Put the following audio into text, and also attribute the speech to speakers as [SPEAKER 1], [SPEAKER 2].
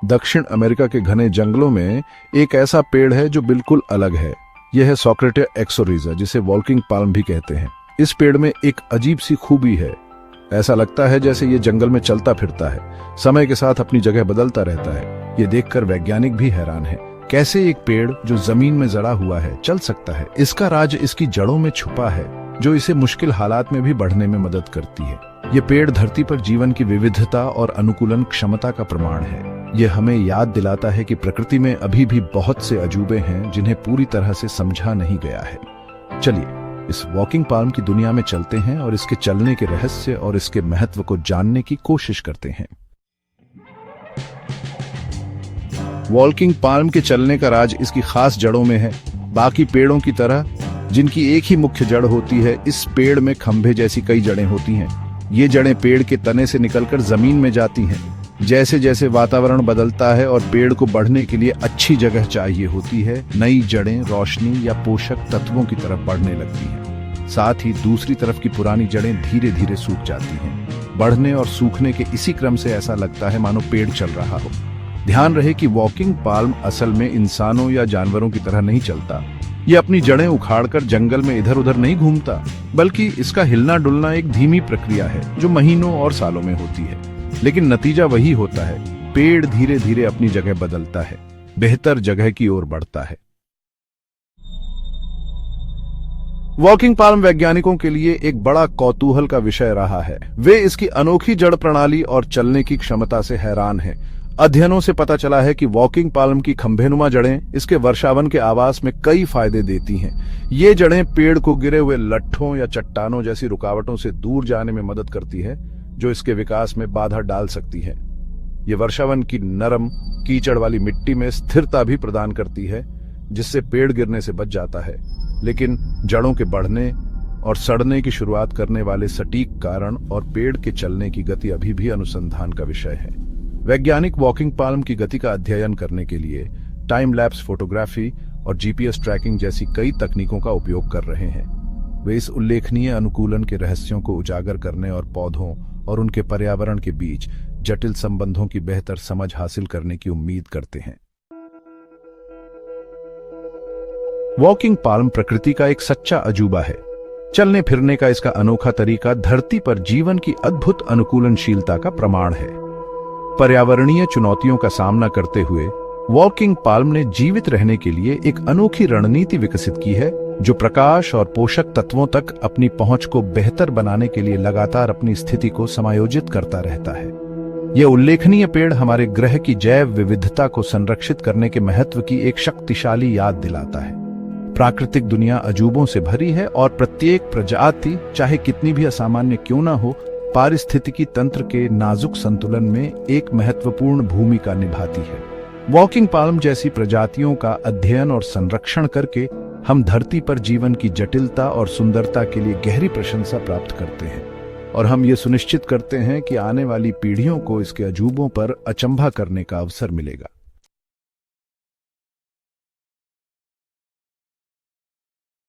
[SPEAKER 1] दक्षिण अमेरिका के घने जंगलों में एक ऐसा पेड़ है जो बिल्कुल अलग है। यह है सोक्रेटिया एक्सोरिजा, जिसे वॉकिंग पाल्म भी कहते हैं। इस पेड़ में एक अजीब सी खूबी है। ऐसा लगता है जैसे ये जंगल में चलता फिरता है, समय के साथ अपनी जगह बदलता रहता है। ये देखकर वैज्ञानिक भी हैरान है, कैसे एक पेड़ जो जमीन में जड़ा हुआ है चल सकता है। इसका राज इसकी जड़ों में छुपा है, जो इसे मुश्किल हालात में भी बढ़ने में मदद करती है। ये पेड़ धरती पर जीवन की विविधता और अनुकूलन क्षमता का प्रमाण है। ये हमें याद दिलाता है कि प्रकृति में अभी भी बहुत से अजूबे हैं जिन्हें पूरी तरह से समझा नहीं गया है। चलिए इस वॉकिंग पाल्म की दुनिया में चलते हैं और इसके चलने के रहस्य और इसके महत्व को जानने की कोशिश करते हैं। वॉकिंग पाल्म के चलने का राज इसकी खास जड़ों में है। बाकी पेड़ों की तरह जिनकी एक ही मुख्य जड़ होती है, इस पेड़ में खंभे जैसी कई जड़ें होती हैं। ये जड़ें पेड़ के तने से निकलकर जमीन में जाती हैं। जैसे जैसे वातावरण बदलता है और पेड़ को बढ़ने के लिए अच्छी जगह चाहिए होती है, नई जड़ें रोशनी या पोषक तत्वों की तरफ बढ़ने लगती हैं। साथ ही दूसरी तरफ की पुरानी जड़ें धीरे धीरे सूख जाती हैं। बढ़ने और सूखने के इसी क्रम से ऐसा लगता है मानो पेड़ चल रहा हो। ध्यान रहे कि वॉकिंग पाल्म असल में इंसानों या जानवरों की तरह नहीं चलता। ये अपनी जड़ें उखाड़कर जंगल में इधर उधर नहीं घूमता, बल्कि इसका हिलना डुलना एक धीमी प्रक्रिया है जो महीनों और सालों में होती है। लेकिन नतीजा वही होता है, पेड़ धीरे धीरे अपनी जगह बदलता है, बेहतर जगह की ओर बढ़ता है। वॉकिंग पाल्म वैज्ञानिकों के लिए एक बड़ा कौतूहल का विषय रहा है। वे इसकी अनोखी जड़ प्रणाली और चलने की क्षमता से हैरान हैं। अध्ययनों से पता चला है कि वॉकिंग पाल्म की खंभेनुमा जड़ें इसके वर्षावन के आवास में कई फायदे देती हैं। ये जड़ें पेड़ को गिरे हुए लट्ठों या चट्टानों जैसी रुकावटों से दूर जाने में मदद करती है, जो इसके विकास में बाधा डाल सकती है। ये वर्षावन की नरम कीचड़ वाली मिट्टी में स्थिरता भी प्रदान करती है, जिससे पेड़ गिरने से बच जाता है। लेकिन जड़ों के बढ़ने और सड़ने की शुरुआत करने वाले सटीक कारण और पेड़ के चलने की गति अभी भी अनुसंधान का विषय है। वैज्ञानिक वॉकिंग पाल्म की गति का अध्ययन करने के लिए टाइम लैप्स फोटोग्राफी और जीपीएस ट्रैकिंग जैसी कई तकनीकों का उपयोग कर रहे हैं। वे इस उल्लेखनीय अनुकूलन के रहस्यों को उजागर करने और पौधों और उनके पर्यावरण के बीच जटिल संबंधों की बेहतर समझ हासिल करने की उम्मीद करते हैं। वॉकिंग पाल्म प्रकृति का एक सच्चा अजूबा है। चलने फिरने का इसका अनोखा तरीका धरती पर जीवन की अद्भुत अनुकूलनशीलता का प्रमाण है। पर्यावरणीय चुनौतियों का सामना करते हुए वॉकिंग पाल्म ने जीवित रहने के लिए एक अनोखी रणनीति विकसित की है, जो प्रकाश और पोषक तत्वों तक अपनी पहुंच को बेहतर बनाने के लिए लगातार अपनी स्थिति को समायोजित करता रहता है। यह उल्लेखनीय पेड़ हमारे ग्रह की जैव विविधता को संरक्षित करने के महत्व की एक शक्तिशाली याद दिलाता है। प्राकृतिक दुनिया अजूबों से भरी है और प्रत्येक प्रजाति, चाहे कितनी भी असामान्य क्यों ना हो, पारिस्थितिकी तंत्र के नाजुक संतुलन में एक महत्वपूर्ण भूमिका निभाती है। वॉकिंग पाल्म जैसी प्रजातियों का अध्ययन और संरक्षण करके हम धरती पर जीवन की जटिलता और सुंदरता के लिए गहरी प्रशंसा प्राप्त करते हैं, और हम ये सुनिश्चित करते हैं कि आने वाली पीढ़ियों को इसके अजूबों पर अचंभा करने का अवसर मिलेगा।